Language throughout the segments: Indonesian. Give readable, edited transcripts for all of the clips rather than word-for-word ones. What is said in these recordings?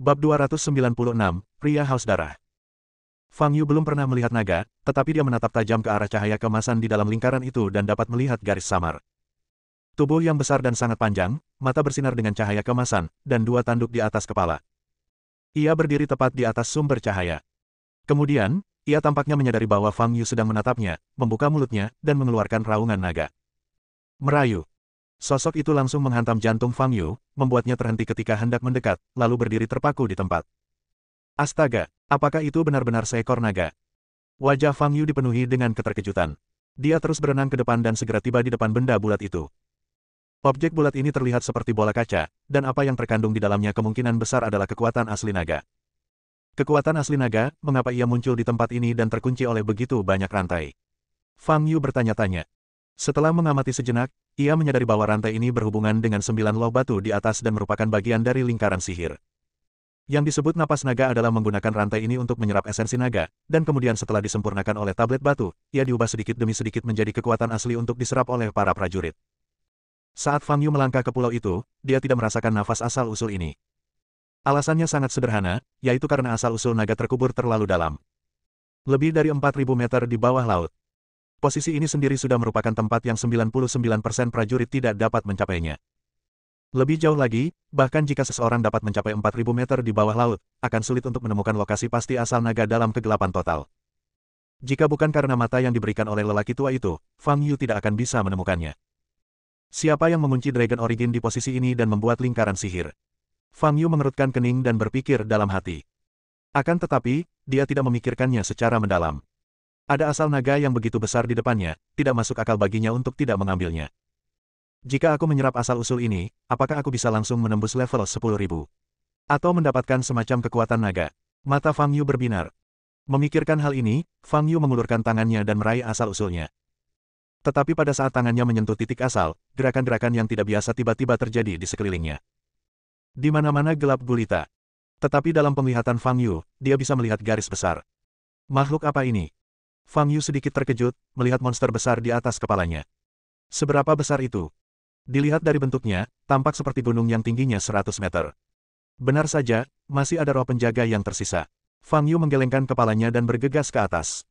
Bab 296, Pria Haus Darah. Fang Yu belum pernah melihat naga, tetapi dia menatap tajam ke arah cahaya keemasan di dalam lingkaran itu dan dapat melihat garis samar. Tubuh yang besar dan sangat panjang, mata bersinar dengan cahaya keemasan, dan dua tanduk di atas kepala. Ia berdiri tepat di atas sumber cahaya. Kemudian, ia tampaknya menyadari bahwa Fang Yu sedang menatapnya, membuka mulutnya, dan mengeluarkan raungan naga. Merayu. Sosok itu langsung menghantam jantung Fang Yu, membuatnya terhenti ketika hendak mendekat, lalu berdiri terpaku di tempat. Astaga, apakah itu benar-benar seekor naga? Wajah Fang Yu dipenuhi dengan keterkejutan. Dia terus berenang ke depan dan segera tiba di depan benda bulat itu. Objek bulat ini terlihat seperti bola kaca, dan apa yang terkandung di dalamnya kemungkinan besar adalah kekuatan asli naga. Kekuatan asli naga, mengapa ia muncul di tempat ini dan terkunci oleh begitu banyak rantai? Fang Yu bertanya-tanya. Setelah mengamati sejenak, ia menyadari bahwa rantai ini berhubungan dengan 9 loh batu di atas dan merupakan bagian dari lingkaran sihir. Yang disebut napas naga adalah menggunakan rantai ini untuk menyerap esensi naga, dan kemudian setelah disempurnakan oleh tablet batu, ia diubah sedikit demi sedikit menjadi kekuatan asli untuk diserap oleh para prajurit. Saat Fang Yu melangkah ke pulau itu, dia tidak merasakan nafas asal-usul ini. Alasannya sangat sederhana, yaitu karena asal-usul naga terkubur terlalu dalam. Lebih dari 4.000 meter di bawah laut. Posisi ini sendiri sudah merupakan tempat yang 99% prajurit tidak dapat mencapainya. Lebih jauh lagi, bahkan jika seseorang dapat mencapai 4.000 meter di bawah laut, akan sulit untuk menemukan lokasi pasti asal naga dalam kegelapan total. Jika bukan karena mata yang diberikan oleh lelaki tua itu, Fang Yu tidak akan bisa menemukannya. Siapa yang mengunci Dragon Origin di posisi ini dan membuat lingkaran sihir? Fang Yu mengerutkan kening dan berpikir dalam hati. Akan tetapi, dia tidak memikirkannya secara mendalam. Ada asal naga yang begitu besar di depannya, tidak masuk akal baginya untuk tidak mengambilnya. Jika aku menyerap asal-usul ini, apakah aku bisa langsung menembus level 10.000? Atau mendapatkan semacam kekuatan naga? Mata Fang Yu berbinar. Memikirkan hal ini, Fang Yu mengulurkan tangannya dan meraih asal-usulnya. Tetapi pada saat tangannya menyentuh titik asal, gerakan-gerakan yang tidak biasa tiba-tiba terjadi di sekelilingnya. Di mana-mana gelap gulita. Tetapi dalam penglihatan Fang Yu, dia bisa melihat garis besar. Makhluk apa ini? Fang Yu sedikit terkejut, melihat monster besar di atas kepalanya. Seberapa besar itu? Dilihat dari bentuknya, tampak seperti gunung yang tingginya 100 meter. Benar saja, masih ada roh penjaga yang tersisa. Fang Yu menggelengkan kepalanya dan bergegas ke atas.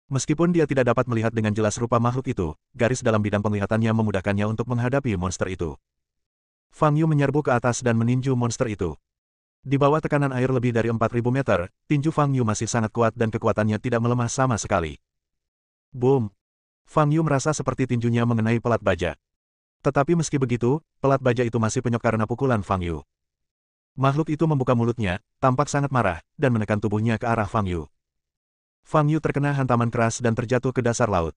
Meskipun dia tidak dapat melihat dengan jelas rupa makhluk itu, garis dalam bidang penglihatannya memudahkannya untuk menghadapi monster itu. Fang Yu menyerbu ke atas dan meninju monster itu. Di bawah tekanan air lebih dari 4.000 meter, tinju Fang Yu masih sangat kuat dan kekuatannya tidak melemah sama sekali. Boom! Fang Yu merasa seperti tinjunya mengenai pelat baja. Tetapi meski begitu, pelat baja itu masih penyok karena pukulan Fang Yu. Makhluk itu membuka mulutnya, tampak sangat marah, dan menekan tubuhnya ke arah Fang Yu. Fang Yu terkena hantaman keras dan terjatuh ke dasar laut.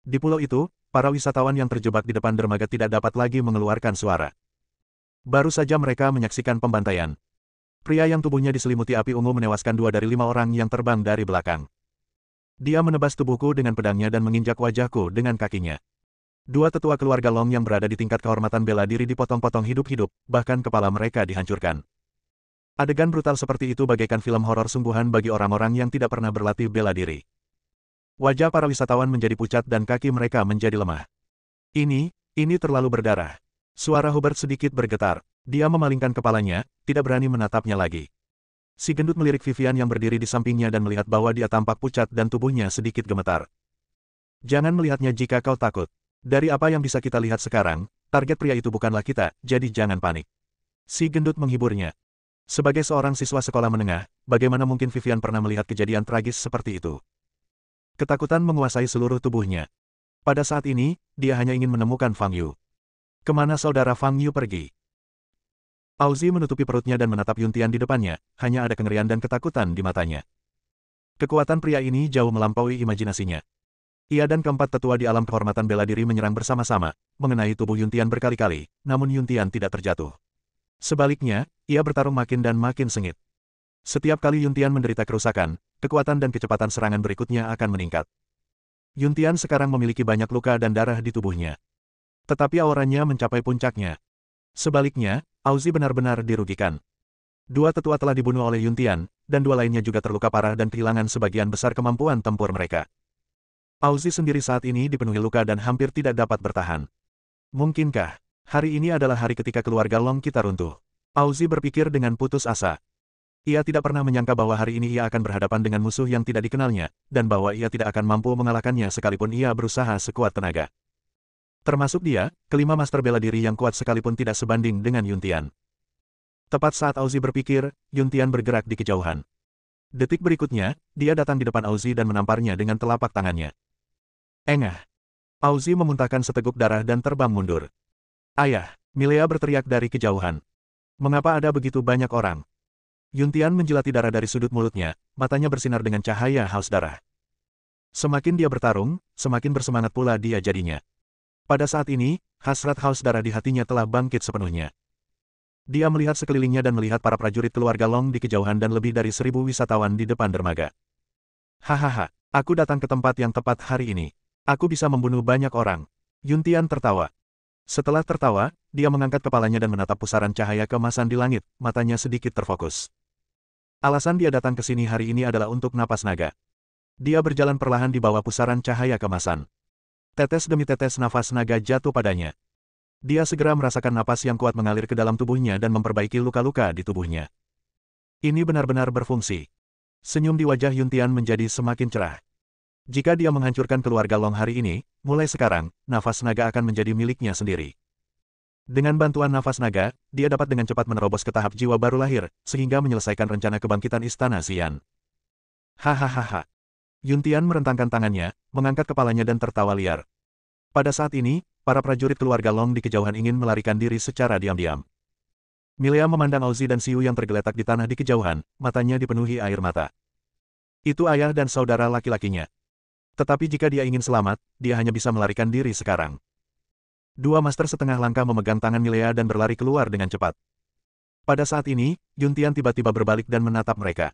Di pulau itu, para wisatawan yang terjebak di depan dermaga tidak dapat lagi mengeluarkan suara. Baru saja mereka menyaksikan pembantaian. Pria yang tubuhnya diselimuti api ungu menewaskan 2 dari 5 orang yang terbang dari belakang. Dia menebas tubuhku dengan pedangnya dan menginjak wajahku dengan kakinya. 2 tetua keluarga Long yang berada di tingkat kehormatan bela diri dipotong-potong hidup-hidup, bahkan kepala mereka dihancurkan. Adegan brutal seperti itu bagaikan film horor sungguhan bagi orang-orang yang tidak pernah berlatih bela diri. Wajah para wisatawan menjadi pucat dan kaki mereka menjadi lemah. Ini terlalu berdarah. Suara Hubert sedikit bergetar. Dia memalingkan kepalanya, tidak berani menatapnya lagi. Si gendut melirik Vivian yang berdiri di sampingnya dan melihat bahwa dia tampak pucat dan tubuhnya sedikit gemetar. Jangan melihatnya jika kau takut. Dari apa yang bisa kita lihat sekarang, target pria itu bukanlah kita, jadi jangan panik. Si gendut menghiburnya. Sebagai seorang siswa sekolah menengah, bagaimana mungkin Vivian pernah melihat kejadian tragis seperti itu? Ketakutan menguasai seluruh tubuhnya. Pada saat ini, dia hanya ingin menemukan Fang Yu. Kemana saudara Fang Yu pergi? Aozi menutupi perutnya dan menatap Yuntian di depannya, hanya ada kengerian dan ketakutan di matanya. Kekuatan pria ini jauh melampaui imajinasinya. Ia dan keempat tetua di alam kehormatan bela diri menyerang bersama-sama, mengenai tubuh Yuntian berkali-kali, namun Yuntian tidak terjatuh. Sebaliknya, ia bertarung makin dan makin sengit. Setiap kali Yuntian menderita kerusakan, kekuatan dan kecepatan serangan berikutnya akan meningkat. Yuntian sekarang memiliki banyak luka dan darah di tubuhnya. Tetapi auranya mencapai puncaknya. Sebaliknya, Aozi benar-benar dirugikan. 2 tetua telah dibunuh oleh Yuntian, dan 2 lainnya juga terluka parah dan kehilangan sebagian besar kemampuan tempur mereka. Aozi sendiri saat ini dipenuhi luka dan hampir tidak dapat bertahan. Mungkinkah hari ini adalah hari ketika keluarga Long kita runtuh? Auzi berpikir dengan putus asa. Ia tidak pernah menyangka bahwa hari ini ia akan berhadapan dengan musuh yang tidak dikenalnya, dan bahwa ia tidak akan mampu mengalahkannya sekalipun ia berusaha sekuat tenaga. Termasuk dia, kelima master bela diri yang kuat sekalipun tidak sebanding dengan Yuntian. Tepat saat Auzi berpikir, Yuntian bergerak di kejauhan. Detik berikutnya, dia datang di depan Auzi dan menamparnya dengan telapak tangannya. Engah! Auzi memuntahkan seteguk darah dan terbang mundur. Ayah! Milea berteriak dari kejauhan. Mengapa ada begitu banyak orang? Yuntian menjilati darah dari sudut mulutnya, matanya bersinar dengan cahaya haus darah. Semakin dia bertarung, semakin bersemangat pula dia jadinya. Pada saat ini, hasrat haus darah di hatinya telah bangkit sepenuhnya. Dia melihat sekelilingnya dan melihat para prajurit keluarga Long di kejauhan dan lebih dari 1000 wisatawan di depan dermaga. Hahaha, aku datang ke tempat yang tepat hari ini. Aku bisa membunuh banyak orang. Yuntian tertawa. Setelah tertawa, dia mengangkat kepalanya dan menatap pusaran cahaya keemasan di langit, matanya sedikit terfokus. Alasan dia datang ke sini hari ini adalah untuk napas naga. Dia berjalan perlahan di bawah pusaran cahaya keemasan. Tetes demi tetes nafas naga jatuh padanya. Dia segera merasakan napas yang kuat mengalir ke dalam tubuhnya dan memperbaiki luka-luka di tubuhnya. Ini benar-benar berfungsi. Senyum di wajah Yuntian menjadi semakin cerah. Jika dia menghancurkan keluarga Long hari ini, mulai sekarang, nafas naga akan menjadi miliknya sendiri. Dengan bantuan nafas naga, dia dapat dengan cepat menerobos ke tahap jiwa baru lahir, sehingga menyelesaikan rencana kebangkitan Istana Xian. Hahaha. Yuntian merentangkan tangannya, mengangkat kepalanya dan tertawa liar. Pada saat ini, para prajurit keluarga Long di kejauhan ingin melarikan diri secara diam-diam. Milea memandang Auzi dan Xiu yang tergeletak di tanah di kejauhan, matanya dipenuhi air mata. Itu ayah dan saudara laki-lakinya. Tetapi jika dia ingin selamat, dia hanya bisa melarikan diri sekarang. Dua master setengah langkah memegang tangan Milea dan berlari keluar dengan cepat. Pada saat ini, Yuntian tiba-tiba berbalik dan menatap mereka.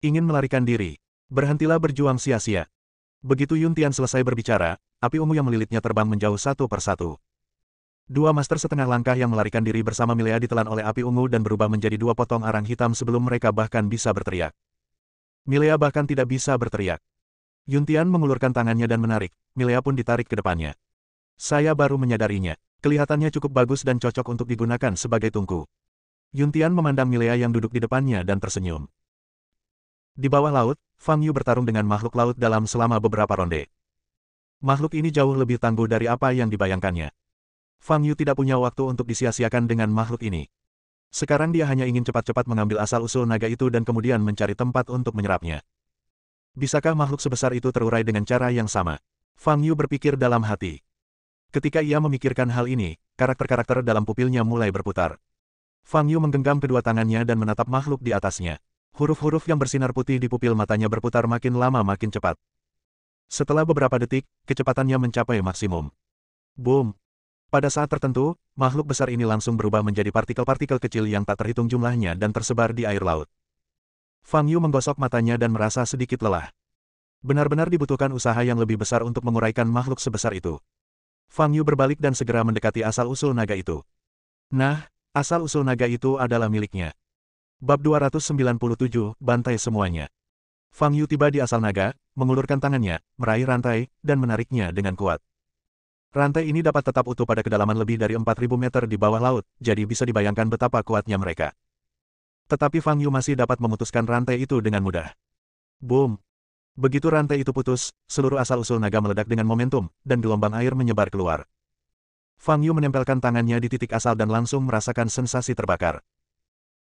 Ingin melarikan diri. Berhentilah berjuang sia-sia. Begitu Yuntian selesai berbicara, api ungu yang melilitnya terbang menjauh satu persatu. Dua master setengah langkah yang melarikan diri bersama Milea ditelan oleh api ungu dan berubah menjadi dua potong arang hitam sebelum mereka bahkan bisa berteriak. Milea bahkan tidak bisa berteriak. Yuntian mengulurkan tangannya dan menarik, Milea pun ditarik ke depannya. Saya baru menyadarinya. Kelihatannya cukup bagus dan cocok untuk digunakan sebagai tungku. Yuntian memandang Milea yang duduk di depannya dan tersenyum. Di bawah laut, Fang Yu bertarung dengan makhluk laut dalam selama beberapa ronde. Makhluk ini jauh lebih tangguh dari apa yang dibayangkannya. Fang Yu tidak punya waktu untuk disia-siakan dengan makhluk ini. Sekarang dia hanya ingin cepat-cepat mengambil asal-usul naga itu dan kemudian mencari tempat untuk menyerapnya. Bisakah makhluk sebesar itu terurai dengan cara yang sama? Fang Yu berpikir dalam hati. Ketika ia memikirkan hal ini, karakter-karakter dalam pupilnya mulai berputar. Fang Yu menggenggam kedua tangannya dan menatap makhluk di atasnya. Huruf-huruf yang bersinar putih di pupil matanya berputar makin lama makin cepat. Setelah beberapa detik, kecepatannya mencapai maksimum. Boom! Pada saat tertentu, makhluk besar ini langsung berubah menjadi partikel-partikel kecil yang tak terhitung jumlahnya dan tersebar di air laut. Fang Yu menggosok matanya dan merasa sedikit lelah. Benar-benar dibutuhkan usaha yang lebih besar untuk menguraikan makhluk sebesar itu. Fang Yu berbalik dan segera mendekati asal-usul naga itu. Nah, asal-usul naga itu adalah miliknya. Bab 297, Bantai Semuanya. Fang Yu tiba di asal naga, mengulurkan tangannya, meraih rantai, dan menariknya dengan kuat. Rantai ini dapat tetap utuh pada kedalaman lebih dari 4000 meter di bawah laut, jadi bisa dibayangkan betapa kuatnya mereka. Tetapi Fang Yu masih dapat memutuskan rantai itu dengan mudah. Boom! Begitu rantai itu putus, seluruh asal-usul naga meledak dengan momentum, dan gelombang air menyebar keluar. Fang Yu menempelkan tangannya di titik asal dan langsung merasakan sensasi terbakar.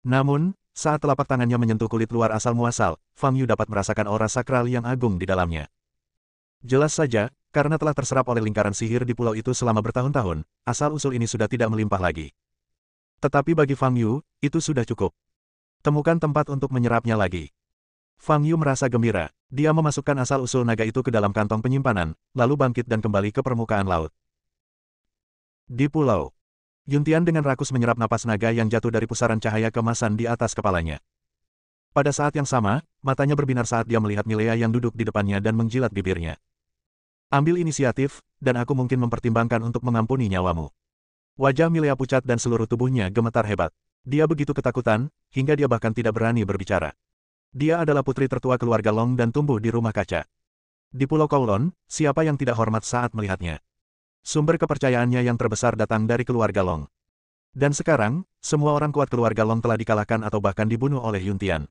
Namun, saat telapak tangannya menyentuh kulit luar asal muasal, Fang Yu dapat merasakan aura sakral yang agung di dalamnya. Jelas saja, karena telah terserap oleh lingkaran sihir di pulau itu selama bertahun-tahun, asal-usul ini sudah tidak melimpah lagi. Tetapi bagi Fang Yu, itu sudah cukup. Temukan tempat untuk menyerapnya lagi. Fang Yu merasa gembira. Dia memasukkan asal-usul naga itu ke dalam kantong penyimpanan, lalu bangkit dan kembali ke permukaan laut. Di pulau, Yuntian dengan rakus menyerap napas naga yang jatuh dari pusaran cahaya keemasan di atas kepalanya. Pada saat yang sama, matanya berbinar saat dia melihat Milea yang duduk di depannya dan menjilat bibirnya. Ambil inisiatif, dan aku mungkin mempertimbangkan untuk mengampuni nyawamu. Wajah Milea pucat dan seluruh tubuhnya gemetar hebat. Dia begitu ketakutan, hingga dia bahkan tidak berani berbicara. Dia adalah putri tertua keluarga Long dan tumbuh di rumah kaca. Di Pulau Kowloon, siapa yang tidak hormat saat melihatnya? Sumber kepercayaannya yang terbesar datang dari keluarga Long. Dan sekarang, semua orang kuat keluarga Long telah dikalahkan atau bahkan dibunuh oleh Yuntian.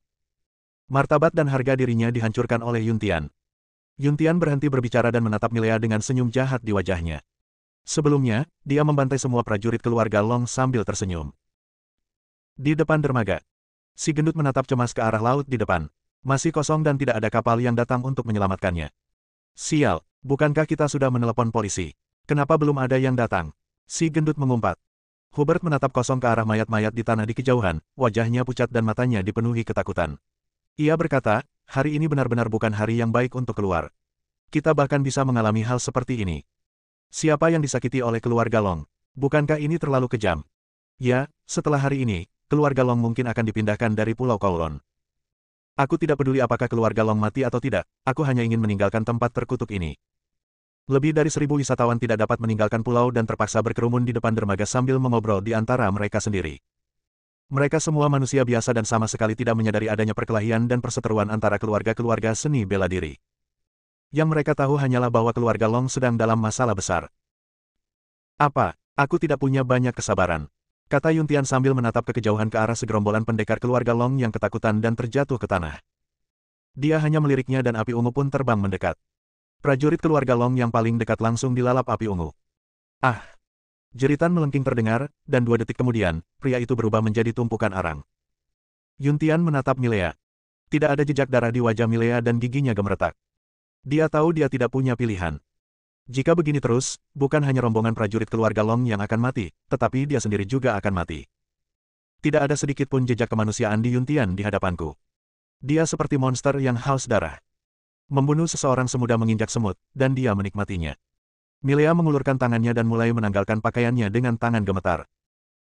Martabat dan harga dirinya dihancurkan oleh Yuntian. Yuntian berhenti berbicara dan menatap Milea dengan senyum jahat di wajahnya. Sebelumnya, dia membantai semua prajurit keluarga Long sambil tersenyum. Di depan dermaga, si gendut menatap cemas ke arah laut di depan. Masih kosong dan tidak ada kapal yang datang untuk menyelamatkannya. Sial, bukankah kita sudah menelepon polisi? Kenapa belum ada yang datang? Si gendut mengumpat. Hubert menatap kosong ke arah mayat-mayat di tanah di kejauhan, wajahnya pucat dan matanya dipenuhi ketakutan. Ia berkata, hari ini benar-benar bukan hari yang baik untuk keluar. Kita bahkan bisa mengalami hal seperti ini. Siapa yang disakiti oleh keluarga Long? Bukankah ini terlalu kejam? Ya, setelah hari ini, keluarga Long mungkin akan dipindahkan dari Pulau Kowloon. Aku tidak peduli apakah keluarga Long mati atau tidak, aku hanya ingin meninggalkan tempat terkutuk ini. Lebih dari 1.000 wisatawan tidak dapat meninggalkan pulau dan terpaksa berkerumun di depan dermaga sambil mengobrol di antara mereka sendiri. Mereka semua manusia biasa dan sama sekali tidak menyadari adanya perkelahian dan perseteruan antara keluarga-keluarga seni bela diri. Yang mereka tahu hanyalah bahwa keluarga Long sedang dalam masalah besar. Apa? Aku tidak punya banyak kesabaran, kata Yuntian sambil menatap ke kejauhan ke arah segerombolan pendekar keluarga Long yang ketakutan dan terjatuh ke tanah. Dia hanya meliriknya dan api ungu pun terbang mendekat. Prajurit keluarga Long yang paling dekat langsung dilalap api ungu. Ah! Jeritan melengking terdengar, dan 2 detik kemudian, pria itu berubah menjadi tumpukan arang. Yuntian menatap Milea. Tidak ada jejak darah di wajah Milea dan giginya gemeretak. Dia tahu dia tidak punya pilihan. Jika begini terus, bukan hanya rombongan prajurit keluarga Long yang akan mati, tetapi dia sendiri juga akan mati. Tidak ada sedikit pun jejak kemanusiaan di Yuntian di hadapanku. Dia seperti monster yang haus darah. Membunuh seseorang semudah menginjak semut, dan dia menikmatinya. Milea mengulurkan tangannya dan mulai menanggalkan pakaiannya dengan tangan gemetar.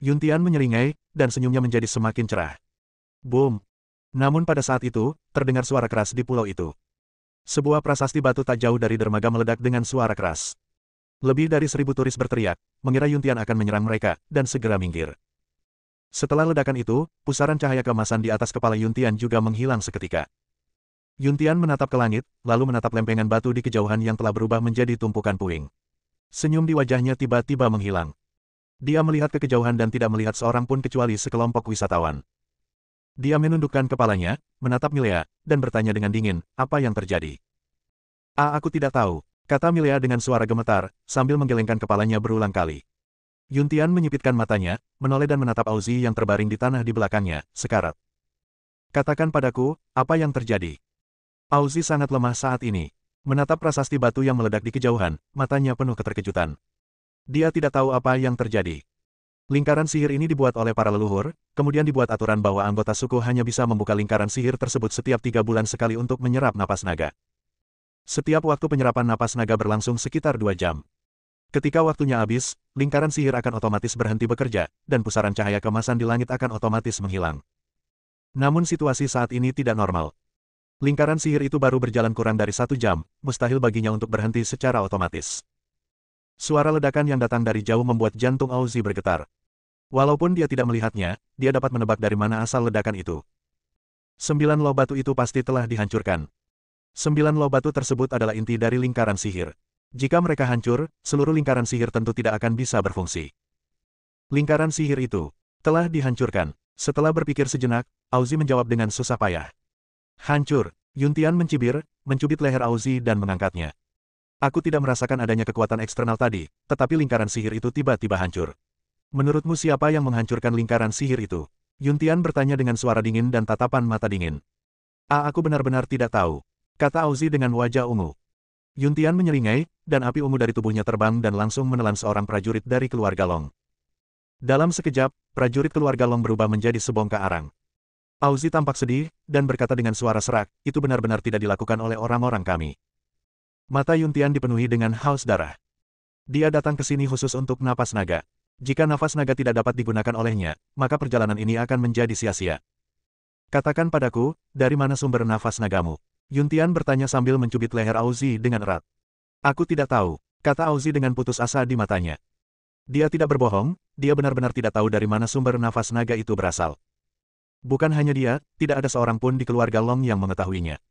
Yuntian menyeringai, dan senyumnya menjadi semakin cerah. Boom! Namun pada saat itu, terdengar suara keras di pulau itu. Sebuah prasasti batu tak jauh dari dermaga meledak dengan suara keras. Lebih dari 1.000 turis berteriak, mengira Yuntian akan menyerang mereka, dan segera minggir. Setelah ledakan itu, pusaran cahaya keemasan di atas kepala Yuntian juga menghilang seketika. Yuntian menatap ke langit, lalu menatap lempengan batu di kejauhan yang telah berubah menjadi tumpukan puing. Senyum di wajahnya tiba-tiba menghilang. Dia melihat ke kejauhan dan tidak melihat seorang pun kecuali sekelompok wisatawan. Dia menundukkan kepalanya, menatap Milea, dan bertanya dengan dingin, apa yang terjadi? Aku tidak tahu, kata Milea dengan suara gemetar, sambil menggelengkan kepalanya berulang kali. Yuntian menyipitkan matanya, menoleh dan menatap Auzi yang terbaring di tanah di belakangnya, sekarat. Katakan padaku, apa yang terjadi? Auzi sangat lemah saat ini. Menatap prasasti batu yang meledak di kejauhan, matanya penuh keterkejutan. Dia tidak tahu apa yang terjadi. Lingkaran sihir ini dibuat oleh para leluhur, kemudian dibuat aturan bahwa anggota suku hanya bisa membuka lingkaran sihir tersebut setiap 3 bulan sekali untuk menyerap napas naga. Setiap waktu penyerapan napas naga berlangsung sekitar 2 jam. Ketika waktunya habis, lingkaran sihir akan otomatis berhenti bekerja, dan pusaran cahaya keemasan di langit akan otomatis menghilang. Namun situasi saat ini tidak normal. Lingkaran sihir itu baru berjalan kurang dari 1 jam, mustahil baginya untuk berhenti secara otomatis. Suara ledakan yang datang dari jauh membuat jantung Auzi bergetar. Walaupun dia tidak melihatnya, dia dapat menebak dari mana asal ledakan itu. 9 loh batu itu pasti telah dihancurkan. 9 loh batu tersebut adalah inti dari lingkaran sihir. Jika mereka hancur, seluruh lingkaran sihir tentu tidak akan bisa berfungsi. Lingkaran sihir itu telah dihancurkan. Setelah berpikir sejenak, Auzi menjawab dengan susah payah. Hancur. Yuntian mencibir, mencubit leher Auzi dan mengangkatnya. Aku tidak merasakan adanya kekuatan eksternal tadi, tetapi lingkaran sihir itu tiba-tiba hancur. Menurutmu siapa yang menghancurkan lingkaran sihir itu? Yuntian bertanya dengan suara dingin dan tatapan mata dingin. Aku benar-benar tidak tahu, kata Auzi dengan wajah ungu. Yuntian menyeringai, dan api ungu dari tubuhnya terbang dan langsung menelan seorang prajurit dari keluarga Long. Dalam sekejap, prajurit keluarga Long berubah menjadi sebongkah arang. Auzi tampak sedih, dan berkata dengan suara serak, itu benar-benar tidak dilakukan oleh orang-orang kami. Mata Yuntian dipenuhi dengan haus darah. Dia datang ke sini khusus untuk napas naga. Jika nafas naga tidak dapat digunakan olehnya, maka perjalanan ini akan menjadi sia-sia. Katakan padaku, dari mana sumber nafas nagamu? Yuntian bertanya sambil mencubit leher Auzi dengan erat. Aku tidak tahu, kata Auzi dengan putus asa di matanya. Dia tidak berbohong, dia benar-benar tidak tahu dari mana sumber nafas naga itu berasal. Bukan hanya dia, tidak ada seorang pun di keluarga Long yang mengetahuinya.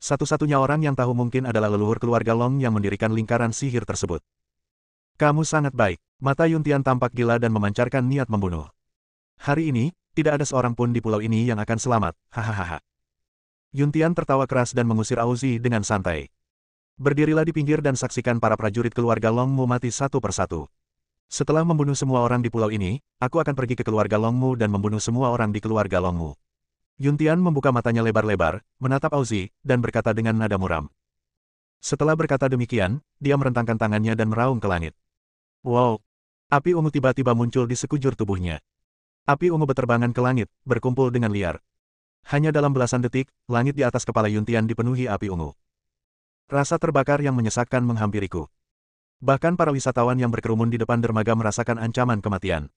Satu-satunya orang yang tahu mungkin adalah leluhur keluarga Long yang mendirikan lingkaran sihir tersebut. Kamu sangat baik. Mata Yuntian tampak gila dan memancarkan niat membunuh. Hari ini, tidak ada seorang pun di pulau ini yang akan selamat, hahaha. Yuntian tertawa keras dan mengusir Auzi dengan santai. Berdirilah di pinggir dan saksikan para prajurit keluarga Longmu mati satu persatu. Setelah membunuh semua orang di pulau ini, aku akan pergi ke keluarga Longmu dan membunuh semua orang di keluarga Longmu. Yuntian membuka matanya lebar-lebar, menatap Auzi, dan berkata dengan nada muram. Setelah berkata demikian, dia merentangkan tangannya dan meraung ke langit. Wow! Api ungu tiba-tiba muncul di sekujur tubuhnya. Api ungu berterbangan ke langit, berkumpul dengan liar. Hanya dalam belasan detik, langit di atas kepala Yuntian dipenuhi api ungu. Rasa terbakar yang menyesakkan menghampiriku. Bahkan para wisatawan yang berkerumun di depan dermaga merasakan ancaman kematian.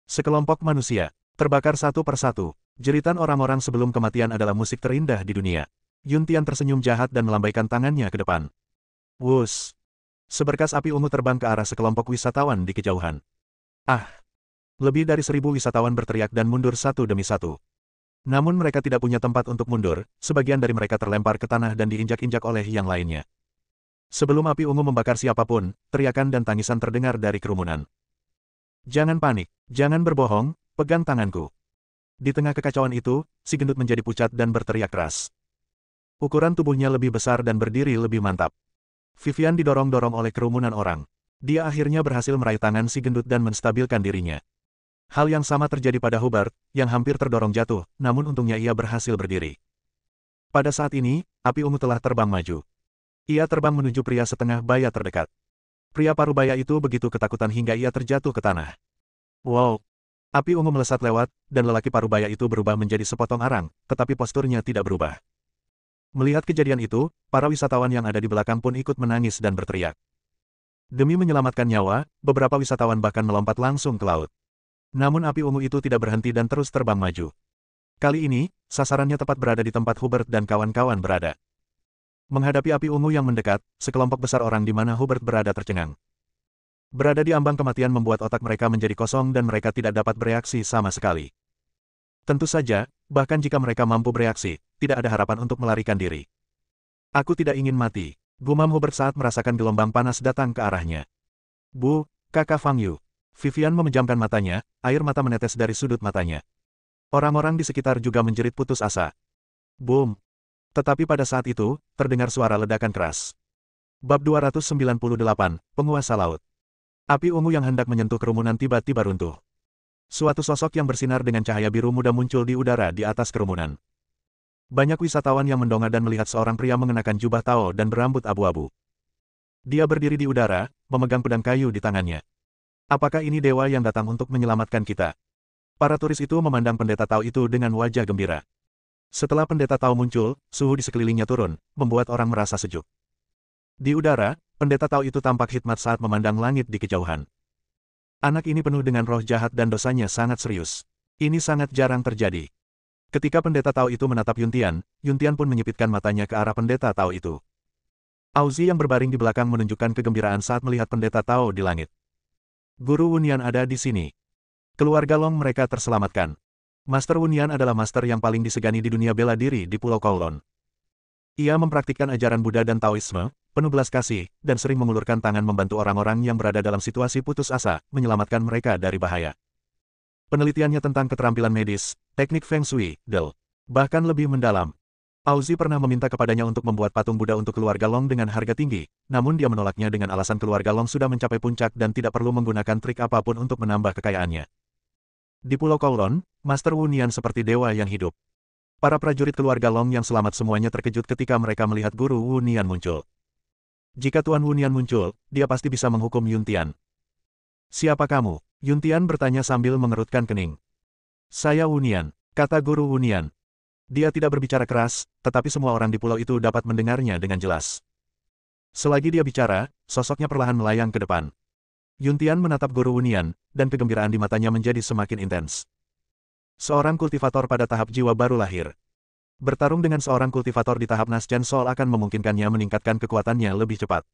Sekelompok manusia, terbakar satu persatu. Jeritan orang-orang sebelum kematian adalah musik terindah di dunia. Yuntian tersenyum jahat dan melambaikan tangannya ke depan. Wus! Seberkas api ungu terbang ke arah sekelompok wisatawan di kejauhan. Ah! Lebih dari 1.000 wisatawan berteriak dan mundur satu demi satu. Namun mereka tidak punya tempat untuk mundur, sebagian dari mereka terlempar ke tanah dan diinjak-injak oleh yang lainnya. Sebelum api ungu membakar siapapun, teriakan dan tangisan terdengar dari kerumunan. Jangan panik, jangan berbohong, pegang tanganku. Di tengah kekacauan itu, si gendut menjadi pucat dan berteriak keras. Ukuran tubuhnya lebih besar dan berdiri lebih mantap. Vivian didorong-dorong oleh kerumunan orang. Dia akhirnya berhasil meraih tangan si gendut dan menstabilkan dirinya. Hal yang sama terjadi pada Hubert, yang hampir terdorong jatuh, namun untungnya ia berhasil berdiri. Pada saat ini, api ungu telah terbang maju. Ia terbang menuju pria setengah baya terdekat. Pria parubaya itu begitu ketakutan hingga ia terjatuh ke tanah. Wow! Api ungu melesat lewat, dan lelaki parubaya itu berubah menjadi sepotong arang, tetapi posturnya tidak berubah. Melihat kejadian itu, para wisatawan yang ada di belakang pun ikut menangis dan berteriak. Demi menyelamatkan nyawa, beberapa wisatawan bahkan melompat langsung ke laut. Namun api ungu itu tidak berhenti dan terus terbang maju. Kali ini, sasarannya tepat berada di tempat Hubert dan kawan-kawan berada. Menghadapi api ungu yang mendekat, sekelompok besar orang di mana Hubert berada tercengang. Berada di ambang kematian membuat otak mereka menjadi kosong dan mereka tidak dapat bereaksi sama sekali. Tentu saja, bahkan jika mereka mampu bereaksi, tidak ada harapan untuk melarikan diri. Aku tidak ingin mati, gumam Hubert saat merasakan gelombang panas datang ke arahnya. Bu, kakak Fang Yu. Vivian memejamkan matanya, air mata menetes dari sudut matanya. Orang-orang di sekitar juga menjerit putus asa. Boom! Tetapi pada saat itu, terdengar suara ledakan keras. Bab 298, Penguasa Laut. Api ungu yang hendak menyentuh kerumunan tiba-tiba runtuh. Suatu sosok yang bersinar dengan cahaya biru muda muncul di udara di atas kerumunan. Banyak wisatawan yang mendongak dan melihat seorang pria mengenakan jubah Tao dan berambut abu-abu. Dia berdiri di udara, memegang pedang kayu di tangannya. Apakah ini dewa yang datang untuk menyelamatkan kita? Para turis itu memandang pendeta Tao itu dengan wajah gembira. Setelah pendeta Tao muncul, suhu di sekelilingnya turun, membuat orang merasa sejuk. Di udara, pendeta Tao itu tampak hikmat saat memandang langit di kejauhan. Anak ini penuh dengan roh jahat dan dosanya sangat serius. Ini sangat jarang terjadi. Ketika pendeta Tao itu menatap Yuntian, Yuntian pun menyipitkan matanya ke arah pendeta Tao itu. Auzi yang berbaring di belakang menunjukkan kegembiraan saat melihat pendeta Tao di langit. Guru Wunian ada di sini. Keluarga Long mereka terselamatkan. Master Wunian adalah master yang paling disegani di dunia bela diri di Pulau Kowloon. Ia mempraktikkan ajaran Buddha dan Taoisme, penuh belas kasih, dan sering mengulurkan tangan membantu orang-orang yang berada dalam situasi putus asa, menyelamatkan mereka dari bahaya. Penelitiannya tentang keterampilan medis, teknik Feng Shui, bahkan lebih mendalam. Auzi pernah meminta kepadanya untuk membuat patung Buddha untuk keluarga Long dengan harga tinggi, namun dia menolaknya dengan alasan keluarga Long sudah mencapai puncak dan tidak perlu menggunakan trik apapun untuk menambah kekayaannya. Di Pulau Kowloon, Master Wunian seperti dewa yang hidup. Para prajurit keluarga Long yang selamat semuanya terkejut ketika mereka melihat Guru Wunian muncul. Jika Tuan Wunian muncul, dia pasti bisa menghukum Yuntian. Siapa kamu? Yuntian bertanya sambil mengerutkan kening. Saya Wunian, kata Guru Wunian. Dia tidak berbicara keras, tetapi semua orang di pulau itu dapat mendengarnya dengan jelas. Selagi dia bicara, sosoknya perlahan melayang ke depan. Yuntian menatap Guru Wunian, dan kegembiraan di matanya menjadi semakin intens. Seorang kultivator pada tahap jiwa baru lahir. Bertarung dengan seorang kultivator di tahap Naschen Soul akan memungkinkannya meningkatkan kekuatannya lebih cepat.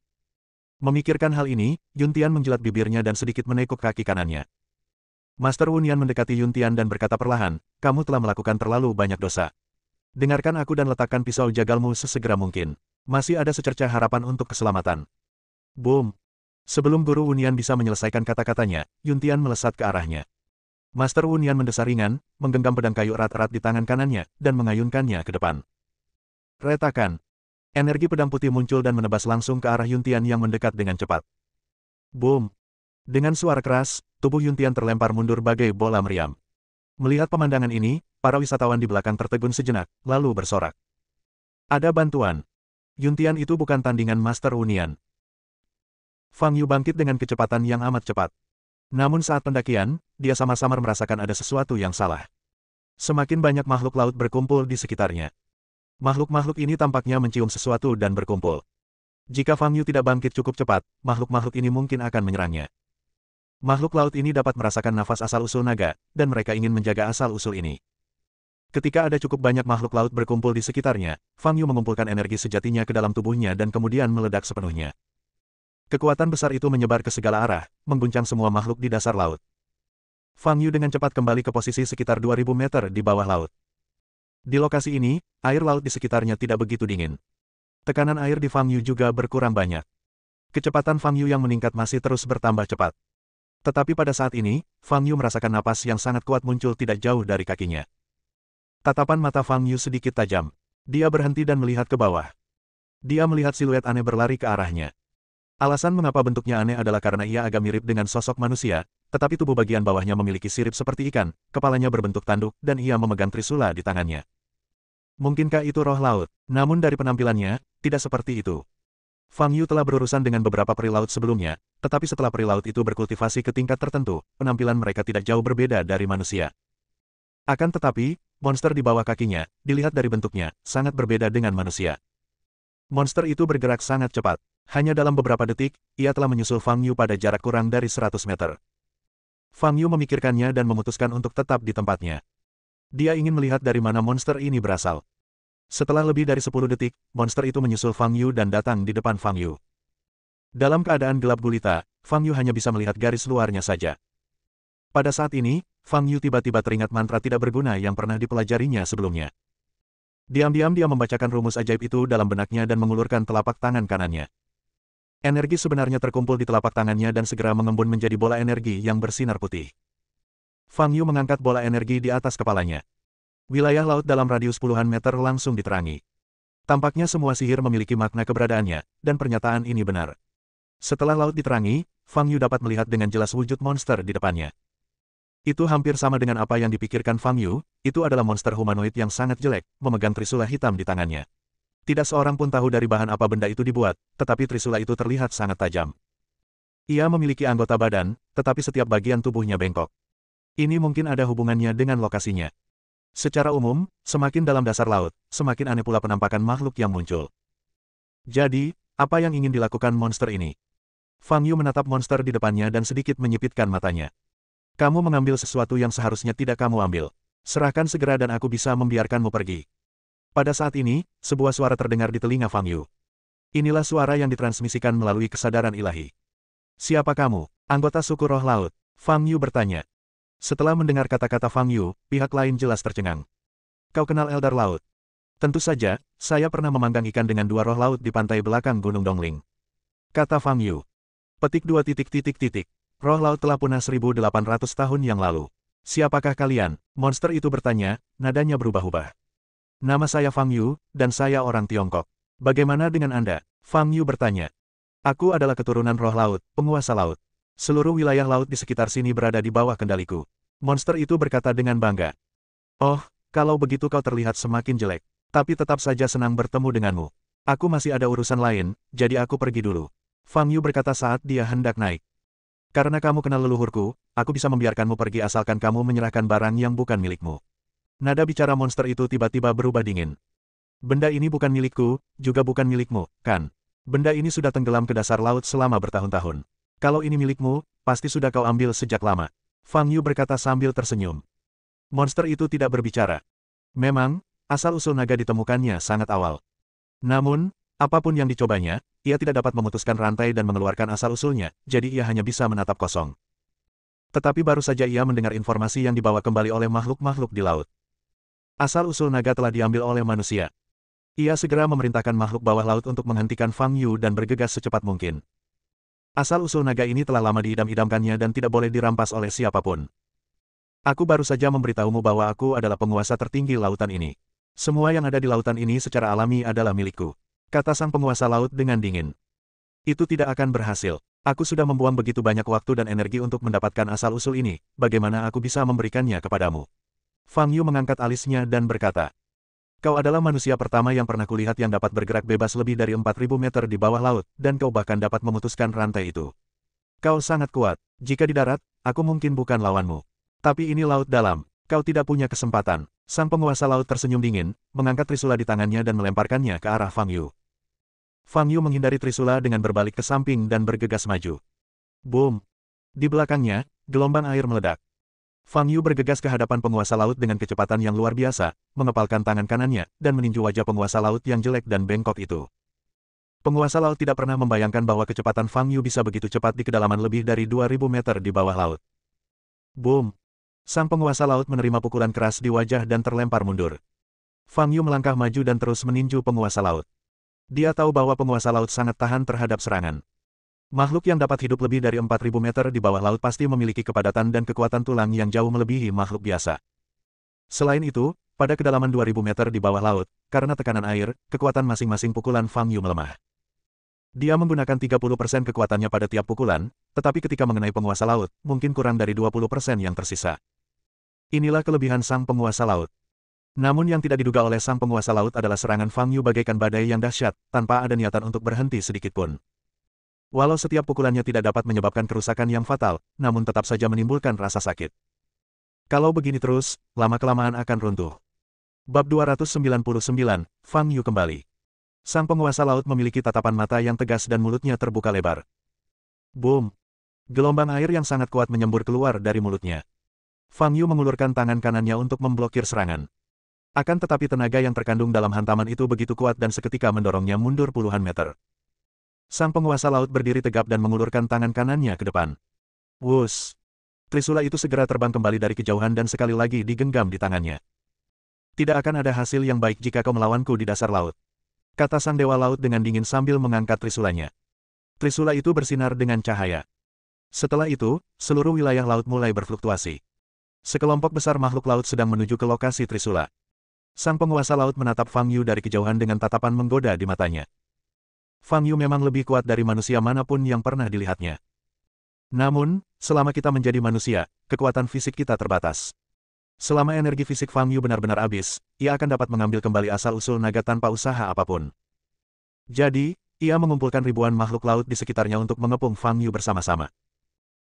Memikirkan hal ini, Yuntian menjilat bibirnya dan sedikit menekuk kaki kanannya. Master Wunian mendekati Yuntian dan berkata perlahan, kamu telah melakukan terlalu banyak dosa. Dengarkan aku dan letakkan pisau jagalmu sesegera mungkin. Masih ada secercah harapan untuk keselamatan. Boom! Sebelum Guru Wunian bisa menyelesaikan kata-katanya, Yuntian melesat ke arahnya. Master Wunian mendesar ringan, menggenggam pedang kayu erat-erat di tangan kanannya, dan mengayunkannya ke depan. Retakan. Energi pedang putih muncul dan menebas langsung ke arah Yuntian yang mendekat dengan cepat. Boom! Dengan suara keras, tubuh Yuntian terlempar mundur bagai bola meriam. Melihat pemandangan ini, para wisatawan di belakang tertegun sejenak, lalu bersorak. Ada bantuan. Yuntian itu bukan tandingan Master Wunian. Fang Yu bangkit dengan kecepatan yang amat cepat. Namun saat pendakian, dia samar-samar merasakan ada sesuatu yang salah. Semakin banyak makhluk laut berkumpul di sekitarnya. Makhluk-makhluk ini tampaknya mencium sesuatu dan berkumpul. Jika Fang Yu tidak bangkit cukup cepat, makhluk-makhluk ini mungkin akan menyerangnya. Makhluk laut ini dapat merasakan nafas asal-usul naga, dan mereka ingin menjaga asal-usul ini. Ketika ada cukup banyak makhluk laut berkumpul di sekitarnya, Fang Yu mengumpulkan energi sejatinya ke dalam tubuhnya dan kemudian meledak sepenuhnya. Kekuatan besar itu menyebar ke segala arah, mengguncang semua makhluk di dasar laut. Fang Yu dengan cepat kembali ke posisi sekitar 2000 meter di bawah laut. Di lokasi ini, air laut di sekitarnya tidak begitu dingin. Tekanan air di Fang Yu juga berkurang banyak. Kecepatan Fang Yu yang meningkat masih terus bertambah cepat. Tetapi pada saat ini, Fang Yu merasakan napas yang sangat kuat muncul tidak jauh dari kakinya. Tatapan mata Fang Yu sedikit tajam. Dia berhenti dan melihat ke bawah. Dia melihat siluet aneh berlari ke arahnya. Alasan mengapa bentuknya aneh adalah karena ia agak mirip dengan sosok manusia, tetapi tubuh bagian bawahnya memiliki sirip seperti ikan, kepalanya berbentuk tanduk, dan ia memegang trisula di tangannya. Mungkinkah itu roh laut? Namun dari penampilannya, tidak seperti itu. Fang Yu telah berurusan dengan beberapa peri laut sebelumnya, tetapi setelah peri laut itu berkultivasi ke tingkat tertentu, penampilan mereka tidak jauh berbeda dari manusia. Akan tetapi, monster di bawah kakinya, dilihat dari bentuknya, sangat berbeda dengan manusia. Monster itu bergerak sangat cepat. Hanya dalam beberapa detik, ia telah menyusul Fang Yu pada jarak kurang dari 100 meter. Fang Yu memikirkannya dan memutuskan untuk tetap di tempatnya. Dia ingin melihat dari mana monster ini berasal. Setelah lebih dari 10 detik, monster itu menyusul Fang Yu dan datang di depan Fang Yu. Dalam keadaan gelap gulita, Fang Yu hanya bisa melihat garis luarnya saja. Pada saat ini, Fang Yu tiba-tiba teringat mantra tidak berguna yang pernah dipelajarinya sebelumnya. Diam-diam dia membacakan rumus ajaib itu dalam benaknya dan mengulurkan telapak tangan kanannya. Energi sebenarnya terkumpul di telapak tangannya dan segera mengembun menjadi bola energi yang bersinar putih. Fang Yu mengangkat bola energi di atas kepalanya. Wilayah laut dalam radius puluhan meter langsung diterangi. Tampaknya semua sihir memiliki makna keberadaannya, dan pernyataan ini benar. Setelah laut diterangi, Fang Yu dapat melihat dengan jelas wujud monster di depannya. Itu hampir sama dengan apa yang dipikirkan Fang Yu, itu adalah monster humanoid yang sangat jelek, memegang trisula hitam di tangannya. Tidak seorang pun tahu dari bahan apa benda itu dibuat, tetapi trisula itu terlihat sangat tajam. Ia memiliki anggota badan, tetapi setiap bagian tubuhnya bengkok. Ini mungkin ada hubungannya dengan lokasinya. Secara umum, semakin dalam dasar laut, semakin aneh pula penampakan makhluk yang muncul. Jadi, apa yang ingin dilakukan monster ini? Fang Yu menatap monster di depannya dan sedikit menyipitkan matanya. Kamu mengambil sesuatu yang seharusnya tidak kamu ambil. Serahkan segera dan aku bisa membiarkanmu pergi. Pada saat ini, sebuah suara terdengar di telinga Fang Yu. Inilah suara yang ditransmisikan melalui kesadaran ilahi. Siapa kamu? Anggota suku roh laut? Fang Yu bertanya. Setelah mendengar kata-kata Fang Yu, pihak lain jelas tercengang. Kau kenal Eldar Laut? Tentu saja, saya pernah memanggang ikan dengan dua roh laut di pantai belakang Gunung Dongling. Kata Fang Yu. Petik 2 titik. Roh laut telah punah 1800 tahun yang lalu. Siapakah kalian? Monster itu bertanya, nadanya berubah-ubah. Nama saya Fang Yu, dan saya orang Tiongkok. Bagaimana dengan Anda? Fang Yu bertanya. Aku adalah keturunan roh laut, penguasa laut. Seluruh wilayah laut di sekitar sini berada di bawah kendaliku. Monster itu berkata dengan bangga. Oh, kalau begitu kau terlihat semakin jelek. Tapi tetap saja senang bertemu denganmu. Aku masih ada urusan lain, jadi aku pergi dulu. Fang Yu berkata saat dia hendak naik. Karena kamu kenal leluhurku, aku bisa membiarkanmu pergi asalkan kamu menyerahkan barang yang bukan milikmu. Nada bicara monster itu tiba-tiba berubah dingin. Benda ini bukan milikku, juga bukan milikmu, kan? Benda ini sudah tenggelam ke dasar laut selama bertahun-tahun. Kalau ini milikmu, pasti sudah kau ambil sejak lama. Fang Yu berkata sambil tersenyum. Monster itu tidak berbicara. Memang, asal-usul naga ditemukannya sangat awal. Namun, apapun yang dicobanya, ia tidak dapat memutuskan rantai dan mengeluarkan asal-usulnya, jadi ia hanya bisa menatap kosong. Tetapi baru saja ia mendengar informasi yang dibawa kembali oleh makhluk-makhluk di laut. Asal-usul naga telah diambil oleh manusia. Ia segera memerintahkan makhluk bawah laut untuk menghentikan Fang Yu dan bergegas secepat mungkin. Asal-usul naga ini telah lama diidam-idamkannya dan tidak boleh dirampas oleh siapapun. Aku baru saja memberitahumu bahwa aku adalah penguasa tertinggi lautan ini. Semua yang ada di lautan ini secara alami adalah milikku, kata sang penguasa laut dengan dingin. Itu tidak akan berhasil. Aku sudah membuang begitu banyak waktu dan energi untuk mendapatkan asal-usul ini, bagaimana aku bisa memberikannya kepadamu? Fang Yu mengangkat alisnya dan berkata, kau adalah manusia pertama yang pernah kulihat yang dapat bergerak bebas lebih dari 4.000 meter di bawah laut, dan kau bahkan dapat memutuskan rantai itu. Kau sangat kuat. Jika di darat, aku mungkin bukan lawanmu. Tapi ini laut dalam, kau tidak punya kesempatan. Sang penguasa laut tersenyum dingin, mengangkat trisula di tangannya dan melemparkannya ke arah Fang Yu. Fang Yu menghindari trisula dengan berbalik ke samping dan bergegas maju. Boom! Di belakangnya, gelombang air meledak. Fang Yu bergegas ke hadapan penguasa laut dengan kecepatan yang luar biasa, mengepalkan tangan kanannya, dan meninju wajah penguasa laut yang jelek dan bengkok itu. Penguasa laut tidak pernah membayangkan bahwa kecepatan Fang Yu bisa begitu cepat di kedalaman lebih dari 2.000 meter di bawah laut. Boom! Sang penguasa laut menerima pukulan keras di wajah dan terlempar mundur. Fang Yu melangkah maju dan terus meninju penguasa laut. Dia tahu bahwa penguasa laut sangat tahan terhadap serangan. Makhluk yang dapat hidup lebih dari 4.000 meter di bawah laut pasti memiliki kepadatan dan kekuatan tulang yang jauh melebihi makhluk biasa. Selain itu, pada kedalaman 2.000 meter di bawah laut, karena tekanan air, kekuatan masing-masing pukulan Fang Yu melemah. Dia menggunakan 30% kekuatannya pada tiap pukulan, tetapi ketika mengenai penguasa laut, mungkin kurang dari 20% yang tersisa. Inilah kelebihan sang penguasa laut. Namun yang tidak diduga oleh sang penguasa laut adalah serangan Fang Yu bagaikan badai yang dahsyat, tanpa ada niatan untuk berhenti sedikitpun. Walau setiap pukulannya tidak dapat menyebabkan kerusakan yang fatal, namun tetap saja menimbulkan rasa sakit. Kalau begini terus, lama-kelamaan akan runtuh. Bab 299, Fang Yu kembali. Sang penguasa laut memiliki tatapan mata yang tegas dan mulutnya terbuka lebar. Boom! Gelombang air yang sangat kuat menyembur keluar dari mulutnya. Fang Yu mengulurkan tangan kanannya untuk memblokir serangan. Akan tetapi tenaga yang terkandung dalam hantaman itu begitu kuat dan seketika mendorongnya mundur puluhan meter. Sang penguasa laut berdiri tegap dan mengulurkan tangan kanannya ke depan. Wuss! Trisula itu segera terbang kembali dari kejauhan dan sekali lagi digenggam di tangannya. Tidak akan ada hasil yang baik jika kau melawanku di dasar laut, kata sang dewa laut dengan dingin sambil mengangkat trisulanya. Trisula itu bersinar dengan cahaya. Setelah itu, seluruh wilayah laut mulai berfluktuasi. Sekelompok besar makhluk laut sedang menuju ke lokasi trisula. Sang penguasa laut menatap Fang Yu dari kejauhan dengan tatapan menggoda di matanya. Fang Yu memang lebih kuat dari manusia manapun yang pernah dilihatnya. Namun, selama kita menjadi manusia, kekuatan fisik kita terbatas. Selama energi fisik Fang Yu benar-benar habis, ia akan dapat mengambil kembali asal-usul naga tanpa usaha apapun. Jadi, ia mengumpulkan ribuan makhluk laut di sekitarnya untuk mengepung Fang Yu bersama-sama.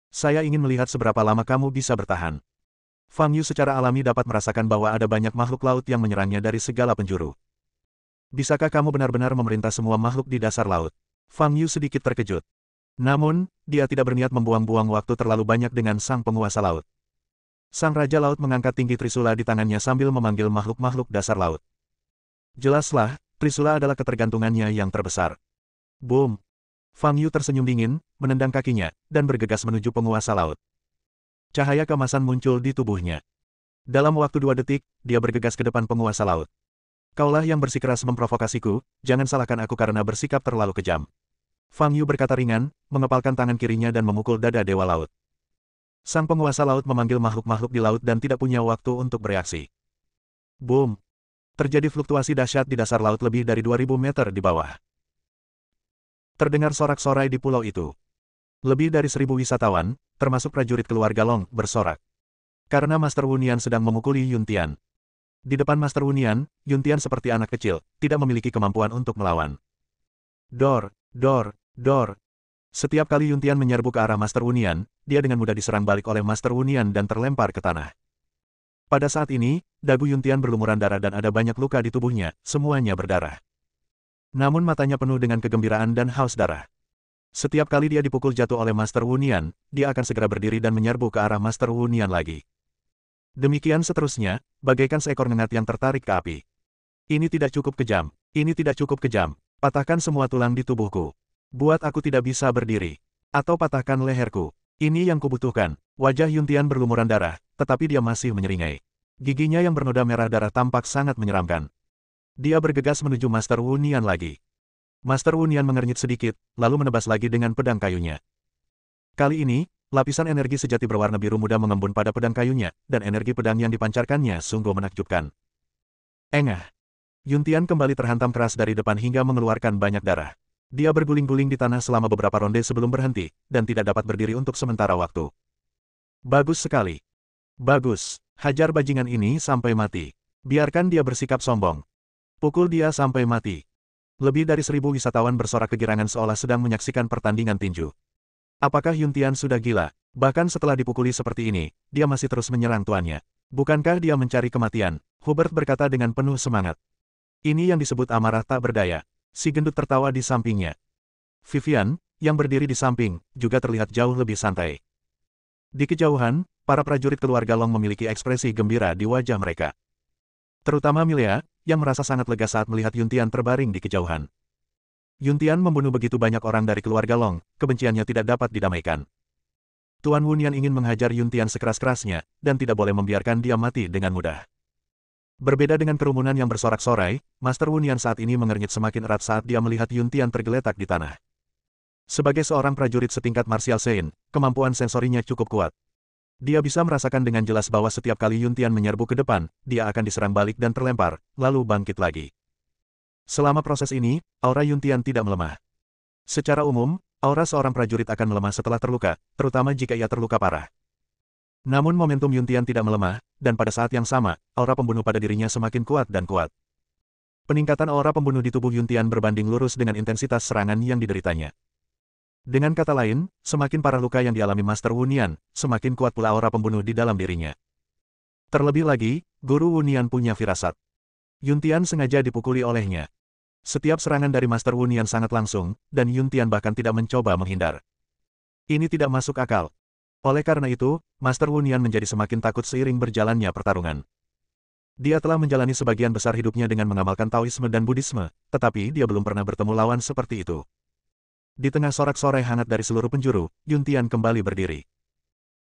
Saya ingin melihat seberapa lama kamu bisa bertahan. Fang Yu secara alami dapat merasakan bahwa ada banyak makhluk laut yang menyerangnya dari segala penjuru. Bisakah kamu benar-benar memerintah semua makhluk di dasar laut? Fang Yu sedikit terkejut. Namun, dia tidak berniat membuang-buang waktu terlalu banyak dengan sang penguasa laut. Sang Raja Laut mengangkat tinggi trisula di tangannya sambil memanggil makhluk-makhluk dasar laut. Jelaslah, trisula adalah ketergantungannya yang terbesar. Boom! Fang Yu tersenyum dingin, menendang kakinya, dan bergegas menuju penguasa laut. Cahaya keemasan muncul di tubuhnya. Dalam waktu 2 detik, dia bergegas ke depan penguasa laut. Kaulah yang bersikeras memprovokasiku, jangan salahkan aku karena bersikap terlalu kejam. Fang Yu berkata ringan, mengepalkan tangan kirinya dan memukul dada dewa laut. Sang penguasa laut memanggil makhluk-makhluk di laut dan tidak punya waktu untuk bereaksi. Boom! Terjadi fluktuasi dahsyat di dasar laut lebih dari 2.000 meter di bawah. Terdengar sorak-sorai di pulau itu. Lebih dari 1.000 wisatawan, termasuk prajurit keluarga Long, bersorak. Karena Master Wunian sedang memukuli Yuntian. Di depan Master Wunian, Yuntian seperti anak kecil, tidak memiliki kemampuan untuk melawan. Dor, dor, dor. Setiap kali Yuntian menyerbu ke arah Master Wunian, dia dengan mudah diserang balik oleh Master Wunian dan terlempar ke tanah. Pada saat ini, dagu Yuntian berlumuran darah dan ada banyak luka di tubuhnya, semuanya berdarah. Namun matanya penuh dengan kegembiraan dan haus darah. Setiap kali dia dipukul jatuh oleh Master Wunian, dia akan segera berdiri dan menyerbu ke arah Master Wunian lagi. Demikian seterusnya, bagaikan seekor ngengat yang tertarik ke api. Ini tidak cukup kejam. Ini tidak cukup kejam. Patahkan semua tulang di tubuhku. Buat aku tidak bisa berdiri. Atau patahkan leherku. Ini yang kubutuhkan. Wajah Yuntian berlumuran darah, tetapi dia masih menyeringai. Giginya yang bernoda merah darah tampak sangat menyeramkan. Dia bergegas menuju Master Wunian lagi. Master Wunian mengernyit sedikit, lalu menebas lagi dengan pedang kayunya. Kali ini, lapisan energi sejati berwarna biru muda mengembun pada pedang kayunya, dan energi pedang yang dipancarkannya sungguh menakjubkan. Engah! Yuntian kembali terhantam keras dari depan hingga mengeluarkan banyak darah. Dia berguling-guling di tanah selama beberapa ronde sebelum berhenti, dan tidak dapat berdiri untuk sementara waktu. Bagus sekali. Bagus. Hajar bajingan ini sampai mati. Biarkan dia bersikap sombong. Pukul dia sampai mati. Lebih dari 1000 wisatawan bersorak kegirangan seolah sedang menyaksikan pertandingan tinju. Apakah Yuntian sudah gila? Bahkan setelah dipukuli seperti ini, dia masih terus menyerang tuannya. Bukankah dia mencari kematian? Hubert berkata dengan penuh semangat. Ini yang disebut amarah tak berdaya. Si gendut tertawa di sampingnya. Vivian, yang berdiri di samping, juga terlihat jauh lebih santai. Di kejauhan, para prajurit keluarga Long memiliki ekspresi gembira di wajah mereka. Terutama Milea, yang merasa sangat lega saat melihat Yuntian terbaring di kejauhan. Yuntian membunuh begitu banyak orang dari keluarga Long, kebenciannya tidak dapat didamaikan. Tuan Wunian ingin menghajar Yuntian sekeras-kerasnya, dan tidak boleh membiarkan dia mati dengan mudah. Berbeda dengan kerumunan yang bersorak-sorai, Master Wunian saat ini mengernyit semakin erat saat dia melihat Yuntian tergeletak di tanah. Sebagai seorang prajurit setingkat Martial Saint, kemampuan sensorinya cukup kuat. Dia bisa merasakan dengan jelas bahwa setiap kali Yuntian menyerbu ke depan, dia akan diserang balik dan terlempar, lalu bangkit lagi. Selama proses ini, aura Yuntian tidak melemah. Secara umum, aura seorang prajurit akan melemah setelah terluka, terutama jika ia terluka parah. Namun momentum Yuntian tidak melemah, dan pada saat yang sama, aura pembunuh pada dirinya semakin kuat dan kuat. Peningkatan aura pembunuh di tubuh Yuntian berbanding lurus dengan intensitas serangan yang dideritanya. Dengan kata lain, semakin parah luka yang dialami Master Wunian, semakin kuat pula aura pembunuh di dalam dirinya. Terlebih lagi, Guru Wunian punya firasat. Yuntian sengaja dipukuli olehnya. Setiap serangan dari Master Wunian sangat langsung, dan Yuntian bahkan tidak mencoba menghindar. Ini tidak masuk akal. Oleh karena itu, Master Wunian menjadi semakin takut seiring berjalannya pertarungan. Dia telah menjalani sebagian besar hidupnya dengan mengamalkan Taoisme dan Buddhisme, tetapi dia belum pernah bertemu lawan seperti itu. Di tengah sorak-sorai hangat dari seluruh penjuru, Yuntian kembali berdiri.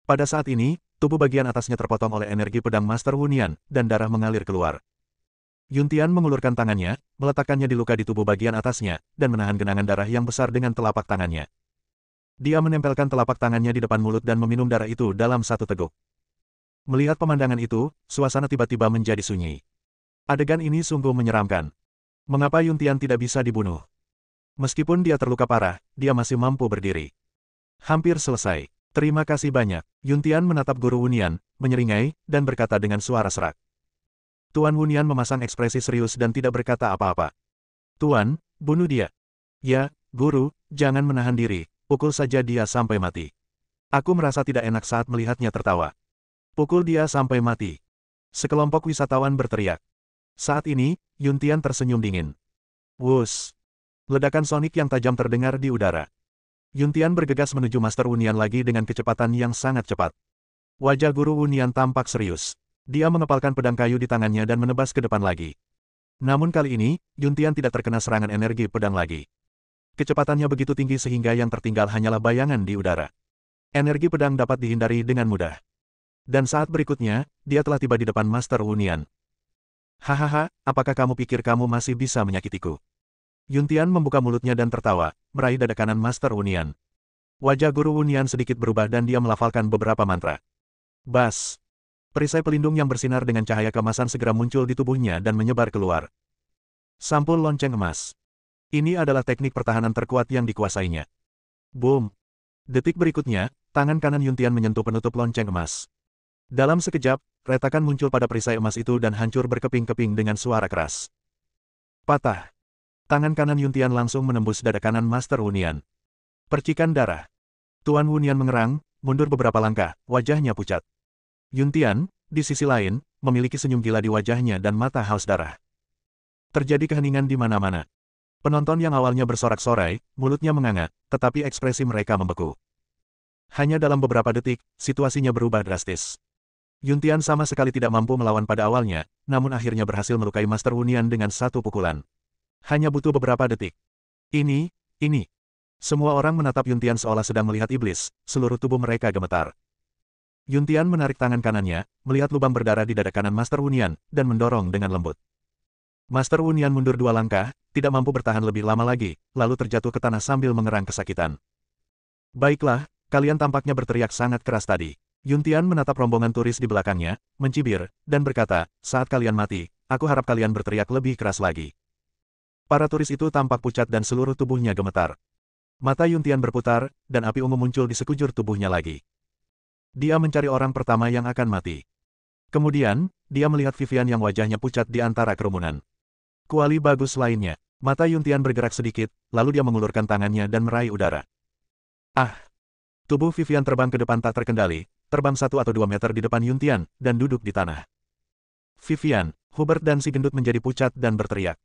Pada saat ini, tubuh bagian atasnya terpotong oleh energi pedang Master Wunian, dan darah mengalir keluar. Yuntian mengulurkan tangannya, meletakkannya di luka di tubuh bagian atasnya, dan menahan genangan darah yang besar dengan telapak tangannya. Dia menempelkan telapak tangannya di depan mulut dan meminum darah itu dalam satu teguk. Melihat pemandangan itu, suasana tiba-tiba menjadi sunyi. Adegan ini sungguh menyeramkan. Mengapa Yuntian tidak bisa dibunuh? Meskipun dia terluka parah, dia masih mampu berdiri. Hampir selesai. Terima kasih banyak. Yuntian menatap Guru Wunian, menyeringai, dan berkata dengan suara serak. Tuan Wunian memasang ekspresi serius dan tidak berkata apa-apa. Tuan, bunuh dia. Ya, Guru, jangan menahan diri, pukul saja dia sampai mati. Aku merasa tidak enak saat melihatnya tertawa. Pukul dia sampai mati. Sekelompok wisatawan berteriak. Saat ini, Yuntian tersenyum dingin. Wuss. Ledakan sonik yang tajam terdengar di udara. Yuntian bergegas menuju Master Wunian lagi dengan kecepatan yang sangat cepat. Wajah Guru Wunian tampak serius. Dia mengepalkan pedang kayu di tangannya dan menebas ke depan lagi. Namun kali ini, Yuntian tidak terkena serangan energi pedang lagi. Kecepatannya begitu tinggi sehingga yang tertinggal hanyalah bayangan di udara. Energi pedang dapat dihindari dengan mudah. Dan saat berikutnya, dia telah tiba di depan Master Wunian. Hahaha, apakah kamu pikir kamu masih bisa menyakitiku? Yuntian membuka mulutnya dan tertawa, meraih dada kanan Master Wunian. Wajah Guru Wunian sedikit berubah dan dia melafalkan beberapa mantra. Bas! Perisai pelindung yang bersinar dengan cahaya keemasan segera muncul di tubuhnya dan menyebar keluar. Sampul lonceng emas. Ini adalah teknik pertahanan terkuat yang dikuasainya. Boom! Detik berikutnya, tangan kanan Yuntian menyentuh penutup lonceng emas. Dalam sekejap, retakan muncul pada perisai emas itu dan hancur berkeping-keping dengan suara keras. Patah. Tangan kanan Yuntian langsung menembus dada kanan Master Wunian. Percikan darah. Tuan Wunian mengerang, mundur beberapa langkah, wajahnya pucat. Yuntian, di sisi lain, memiliki senyum gila di wajahnya dan mata haus darah. Terjadi keheningan di mana-mana. Penonton yang awalnya bersorak-sorai, mulutnya menganga, tetapi ekspresi mereka membeku. Hanya dalam beberapa detik, situasinya berubah drastis. Yuntian sama sekali tidak mampu melawan pada awalnya, namun akhirnya berhasil melukai Master Wunian dengan satu pukulan. Hanya butuh beberapa detik. Ini. Semua orang menatap Yuntian seolah sedang melihat iblis, seluruh tubuh mereka gemetar. Yuntian menarik tangan kanannya, melihat lubang berdarah di dada kanan Master Wunian, dan mendorong dengan lembut. Master Wunian mundur 2 langkah, tidak mampu bertahan lebih lama lagi, lalu terjatuh ke tanah sambil mengerang kesakitan. Baiklah, kalian tampaknya berteriak sangat keras tadi. Yuntian menatap rombongan turis di belakangnya, mencibir, dan berkata, saat kalian mati, aku harap kalian berteriak lebih keras lagi. Para turis itu tampak pucat dan seluruh tubuhnya gemetar. Mata Yuntian berputar, dan api ungu muncul di sekujur tubuhnya lagi. Dia mencari orang pertama yang akan mati. Kemudian, dia melihat Vivian yang wajahnya pucat di antara kerumunan. Kuali bagus lainnya. Mata Yuntian bergerak sedikit, lalu dia mengulurkan tangannya dan meraih udara. Ah! Tubuh Vivian terbang ke depan tak terkendali, terbang 1 atau 2 meter di depan Yuntian, dan duduk di tanah. Vivian, Hubert dan si gendut menjadi pucat dan berteriak.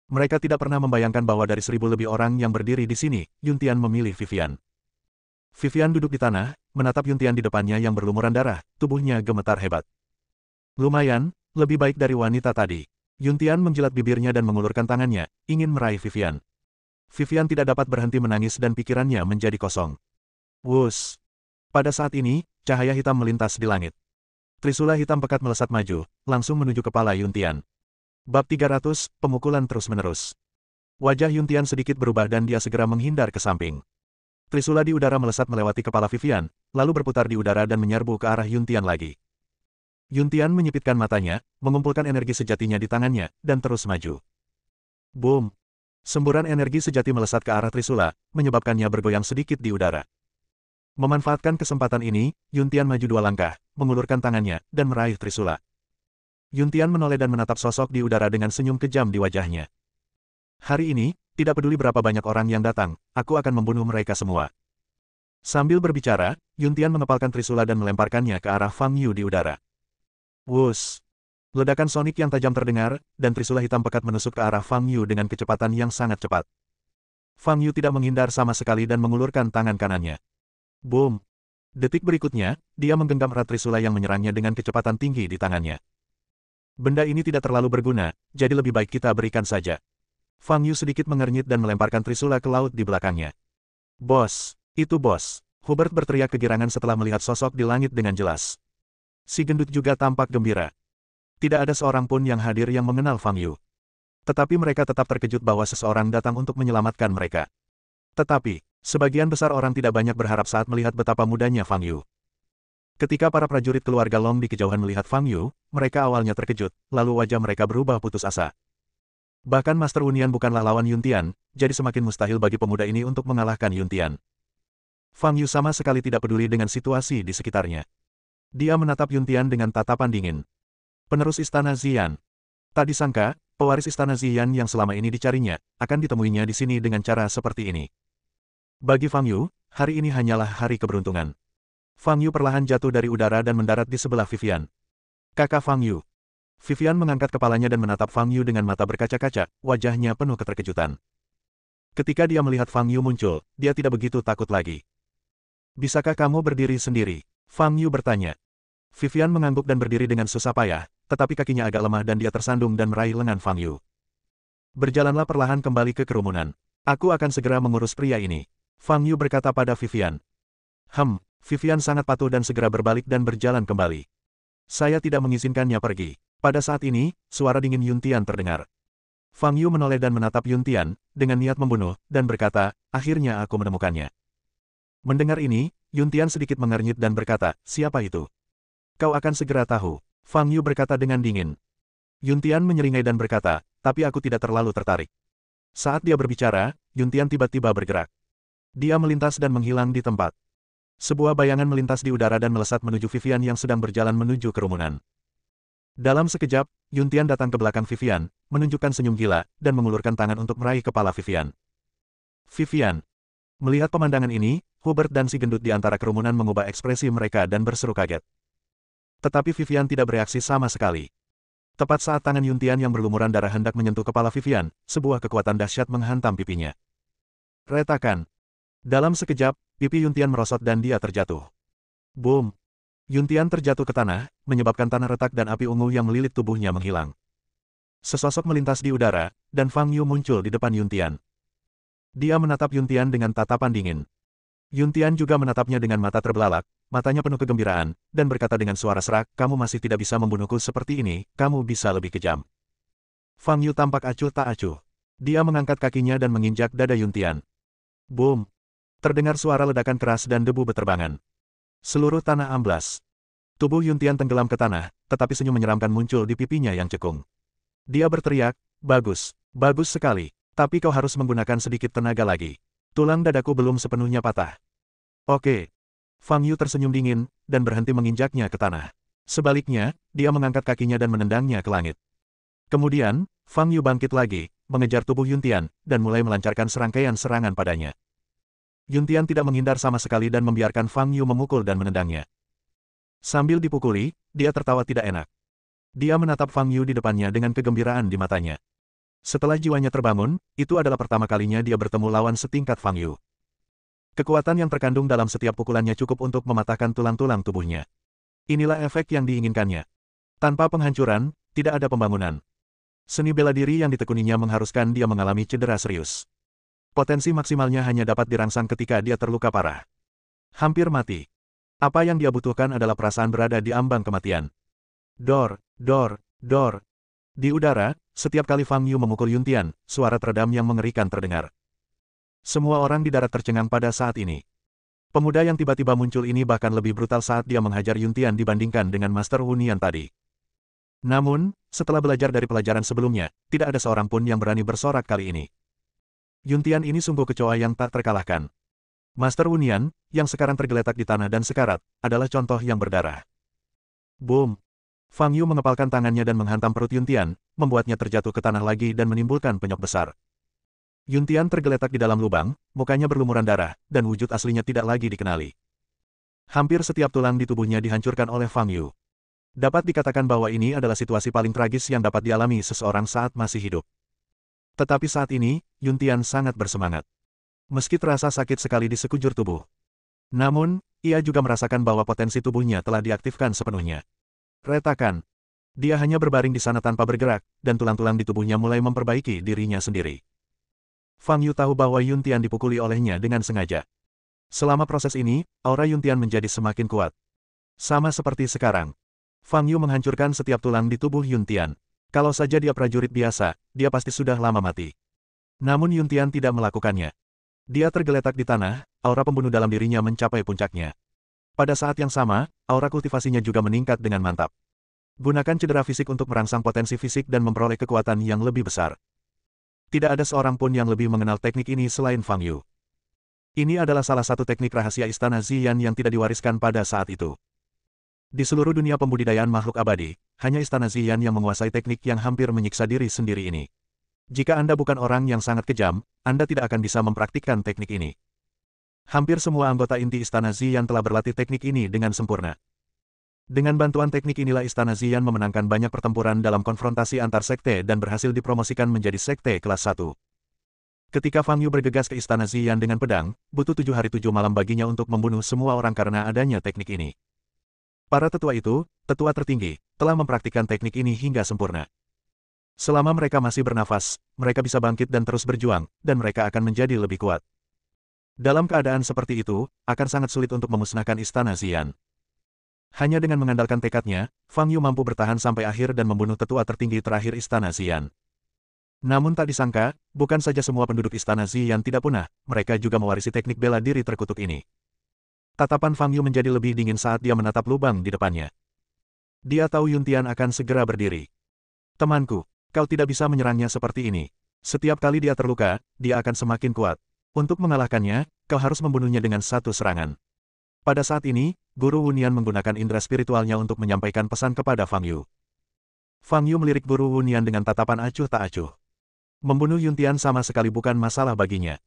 Mereka tidak pernah membayangkan bahwa dari 1000 lebih orang yang berdiri di sini, Yuntian memilih Vivian. Vivian duduk di tanah, menatap Yuntian di depannya yang berlumuran darah, tubuhnya gemetar hebat. Lumayan, lebih baik dari wanita tadi. Yuntian menjilat bibirnya dan mengulurkan tangannya, ingin meraih Vivian. Vivian tidak dapat berhenti menangis dan pikirannya menjadi kosong. Wus! Pada saat ini, cahaya hitam melintas di langit. Trisula hitam pekat melesat maju, langsung menuju kepala Yuntian. Bab 300, pemukulan terus-menerus. Wajah Yuntian sedikit berubah dan dia segera menghindar ke samping. Trisula di udara melesat melewati kepala Vivian, lalu berputar di udara dan menyerbu ke arah Yuntian lagi. Yuntian menyipitkan matanya, mengumpulkan energi sejatinya di tangannya, dan terus maju. Boom! Semburan energi sejati melesat ke arah Trisula, menyebabkannya bergoyang sedikit di udara. Memanfaatkan kesempatan ini, Yuntian maju 2 langkah, mengulurkan tangannya, dan meraih Trisula. Yuntian menoleh dan menatap sosok di udara dengan senyum kejam di wajahnya. Hari ini, tidak peduli berapa banyak orang yang datang, aku akan membunuh mereka semua. Sambil berbicara, Yuntian mengepalkan Trisula dan melemparkannya ke arah Fang Yu di udara. Wus! Ledakan sonik yang tajam terdengar, dan Trisula hitam pekat menusuk ke arah Fang Yu dengan kecepatan yang sangat cepat. Fang Yu tidak menghindar sama sekali dan mengulurkan tangan kanannya. Boom! Detik berikutnya, dia menggenggam erat Trisula yang menyerangnya dengan kecepatan tinggi di tangannya. Benda ini tidak terlalu berguna, jadi lebih baik kita berikan saja. Fang Yu sedikit mengernyit dan melemparkan Trisula ke laut di belakangnya. Bos! Itu bos! Hubert berteriak kegirangan setelah melihat sosok di langit dengan jelas. Si gendut juga tampak gembira. Tidak ada seorang pun yang hadir yang mengenal Fang Yu. Tetapi mereka tetap terkejut bahwa seseorang datang untuk menyelamatkan mereka. Tetapi, sebagian besar orang tidak banyak berharap saat melihat betapa mudanya Fang Yu. Ketika para prajurit keluarga Long di kejauhan melihat Fang Yu, mereka awalnya terkejut, lalu wajah mereka berubah putus asa. Bahkan Master Wunian bukanlah lawan Yuntian, jadi semakin mustahil bagi pemuda ini untuk mengalahkan Yuntian. Fang Yu sama sekali tidak peduli dengan situasi di sekitarnya. Dia menatap Yuntian dengan tatapan dingin. Penerus Istana Ziyan. Tak disangka, pewaris Istana Ziyan yang selama ini dicarinya, akan ditemuinya di sini dengan cara seperti ini. Bagi Fang Yu, hari ini hanyalah hari keberuntungan. Fang Yu perlahan jatuh dari udara dan mendarat di sebelah Vivian. Kakak Fang Yu. Vivian mengangkat kepalanya dan menatap Fang Yu dengan mata berkaca-kaca, wajahnya penuh keterkejutan. Ketika dia melihat Fang Yu muncul, dia tidak begitu takut lagi. Bisakah kamu berdiri sendiri? Fang Yu bertanya. Vivian mengangguk dan berdiri dengan susah payah, tetapi kakinya agak lemah dan dia tersandung dan meraih lengan Fang Yu. Berjalanlah perlahan kembali ke kerumunan. Aku akan segera mengurus pria ini. Fang Yu berkata pada Vivian. Vivian sangat patuh dan segera berbalik dan berjalan kembali. Saya tidak mengizinkannya pergi. Pada saat ini, suara dingin Yuntian terdengar. Fang Yu menoleh dan menatap Yuntian, dengan niat membunuh, dan berkata, akhirnya aku menemukannya. Mendengar ini, Yuntian sedikit mengernyit dan berkata, siapa itu? Kau akan segera tahu. Fang Yu berkata dengan dingin. Yuntian menyeringai dan berkata, tapi aku tidak terlalu tertarik. Saat dia berbicara, Yuntian tiba-tiba bergerak. Dia melintas dan menghilang di tempat. Sebuah bayangan melintas di udara dan melesat menuju Vivian yang sedang berjalan menuju kerumunan. Dalam sekejap, Yuntian datang ke belakang Vivian, menunjukkan senyum gila, dan mengulurkan tangan untuk meraih kepala Vivian. Vivian. Melihat pemandangan ini, Hubert dan si gendut di antara kerumunan mengubah ekspresi mereka dan berseru kaget. Tetapi Vivian tidak bereaksi sama sekali. Tepat saat tangan Yuntian yang berlumuran darah hendak menyentuh kepala Vivian, sebuah kekuatan dahsyat menghantam pipinya. Retakan. Dalam sekejap, pipi Yuntian merosot dan dia terjatuh. Boom! Yuntian terjatuh ke tanah, menyebabkan tanah retak dan api ungu yang melilit tubuhnya menghilang. Sesosok melintas di udara, dan Fang Yu muncul di depan Yuntian. Dia menatap Yuntian dengan tatapan dingin. Yuntian juga menatapnya dengan mata terbelalak, matanya penuh kegembiraan, dan berkata dengan suara serak, kamu masih tidak bisa membunuhku seperti ini, kamu bisa lebih kejam. Fang Yu tampak acuh tak acuh. Dia mengangkat kakinya dan menginjak dada Yuntian. Boom! Terdengar suara ledakan keras dan debu beterbangan. Seluruh tanah amblas. Tubuh Yuntian tenggelam ke tanah, tetapi senyum menyeramkan muncul di pipinya yang cekung. Dia berteriak, bagus, bagus sekali, tapi kau harus menggunakan sedikit tenaga lagi. Tulang dadaku belum sepenuhnya patah. Oke. Fang Yu tersenyum dingin, dan berhenti menginjaknya ke tanah. Sebaliknya, dia mengangkat kakinya dan menendangnya ke langit. Kemudian, Fang Yu bangkit lagi, mengejar tubuh Yuntian, dan mulai melancarkan serangkaian serangan padanya. Yuntian tidak menghindar sama sekali dan membiarkan Fang Yu memukul dan menendangnya. Sambil dipukuli, dia tertawa tidak enak. Dia menatap Fang Yu di depannya dengan kegembiraan di matanya. Setelah jiwanya terbangun, itu adalah pertama kalinya dia bertemu lawan setingkat Fang Yu. Kekuatan yang terkandung dalam setiap pukulannya cukup untuk mematahkan tulang-tulang tubuhnya. Inilah efek yang diinginkannya. Tanpa penghancuran, tidak ada pembangunan. Seni bela diri yang ditekuninya mengharuskan dia mengalami cedera serius. Potensi maksimalnya hanya dapat dirangsang ketika dia terluka parah. Hampir mati. Apa yang dia butuhkan adalah perasaan berada di ambang kematian. Dor, dor, dor. Di udara, setiap kali Fang Yu memukul Yuntian, suara teredam yang mengerikan terdengar. Semua orang di darat tercengang pada saat ini. Pemuda yang tiba-tiba muncul ini bahkan lebih brutal saat dia menghajar Yuntian dibandingkan dengan Master Hunian tadi. Namun, setelah belajar dari pelajaran sebelumnya, tidak ada seorang pun yang berani bersorak kali ini. Yuntian ini sungguh kecoa yang tak terkalahkan. Master Hunian, yang sekarang tergeletak di tanah dan sekarat, adalah contoh yang berdarah. Boom! Fang Yu mengepalkan tangannya dan menghantam perut Yuntian, membuatnya terjatuh ke tanah lagi dan menimbulkan penyok besar. Yuntian tergeletak di dalam lubang, mukanya berlumuran darah, dan wujud aslinya tidak lagi dikenali. Hampir setiap tulang di tubuhnya dihancurkan oleh Fang Yu. Dapat dikatakan bahwa ini adalah situasi paling tragis yang dapat dialami seseorang saat masih hidup. Tetapi saat ini, Yuntian sangat bersemangat. Meski terasa sakit sekali di sekujur tubuh. Namun, ia juga merasakan bahwa potensi tubuhnya telah diaktifkan sepenuhnya. Retakan. Dia hanya berbaring di sana tanpa bergerak, dan tulang-tulang di tubuhnya mulai memperbaiki dirinya sendiri. Fang Yu tahu bahwa Yuntian dipukuli olehnya dengan sengaja. Selama proses ini, aura Yuntian menjadi semakin kuat. Sama seperti sekarang. Fang Yu menghancurkan setiap tulang di tubuh Yuntian. Kalau saja dia prajurit biasa, dia pasti sudah lama mati. Namun Yuntian tidak melakukannya. Dia tergeletak di tanah, aura pembunuh dalam dirinya mencapai puncaknya. Pada saat yang sama, aura kultivasinya juga meningkat dengan mantap. Gunakan cedera fisik untuk merangsang potensi fisik dan memperoleh kekuatan yang lebih besar. Tidak ada seorang pun yang lebih mengenal teknik ini selain Fang Yu. Ini adalah salah satu teknik rahasia Istana Ziyan yang tidak diwariskan pada saat itu. Di seluruh dunia pembudidayaan makhluk abadi, hanya Istana Ziyan yang menguasai teknik yang hampir menyiksa diri sendiri ini. Jika Anda bukan orang yang sangat kejam, Anda tidak akan bisa mempraktikkan teknik ini. Hampir semua anggota inti Istana Ziyan telah berlatih teknik ini dengan sempurna. Dengan bantuan teknik inilah Istana Ziyan memenangkan banyak pertempuran dalam konfrontasi antar sekte dan berhasil dipromosikan menjadi sekte kelas 1. Ketika Fang Yu bergegas ke Istana Ziyan dengan pedang, butuh 7 hari 7 malam baginya untuk membunuh semua orang karena adanya teknik ini. Para tetua itu, tetua tertinggi, telah mempraktikkan teknik ini hingga sempurna. Selama mereka masih bernafas, mereka bisa bangkit dan terus berjuang, dan mereka akan menjadi lebih kuat. Dalam keadaan seperti itu, akan sangat sulit untuk memusnahkan Istana Ziyan. Hanya dengan mengandalkan tekadnya, Fang Yu mampu bertahan sampai akhir dan membunuh tetua tertinggi terakhir Istana Ziyan. Namun tak disangka, bukan saja semua penduduk Istana Ziyan tidak punah, mereka juga mewarisi teknik bela diri terkutuk ini. Tatapan Fang Yu menjadi lebih dingin saat dia menatap lubang di depannya. Dia tahu Yuntian akan segera berdiri. Temanku, kau tidak bisa menyerangnya seperti ini. Setiap kali dia terluka, dia akan semakin kuat. Untuk mengalahkannya, kau harus membunuhnya dengan satu serangan. Pada saat ini, Guru Hunian menggunakan indera spiritualnya untuk menyampaikan pesan kepada Fang Yu. Fang Yu melirik Guru Hunian dengan tatapan acuh tak acuh. Membunuh Yuntian sama sekali bukan masalah baginya.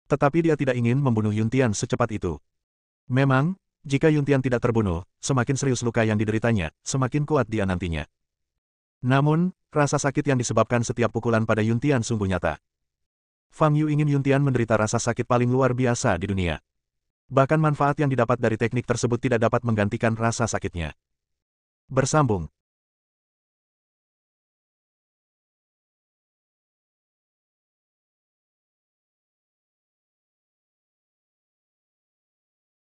Tetapi dia tidak ingin membunuh Yuntian secepat itu. Memang, jika Yuntian tidak terbunuh, semakin serius luka yang dideritanya, semakin kuat dia nantinya. Namun, rasa sakit yang disebabkan setiap pukulan pada Yuntian sungguh nyata. Fang Yu ingin Yuntian menderita rasa sakit paling luar biasa di dunia. Bahkan manfaat yang didapat dari teknik tersebut tidak dapat menggantikan rasa sakitnya. Bersambung.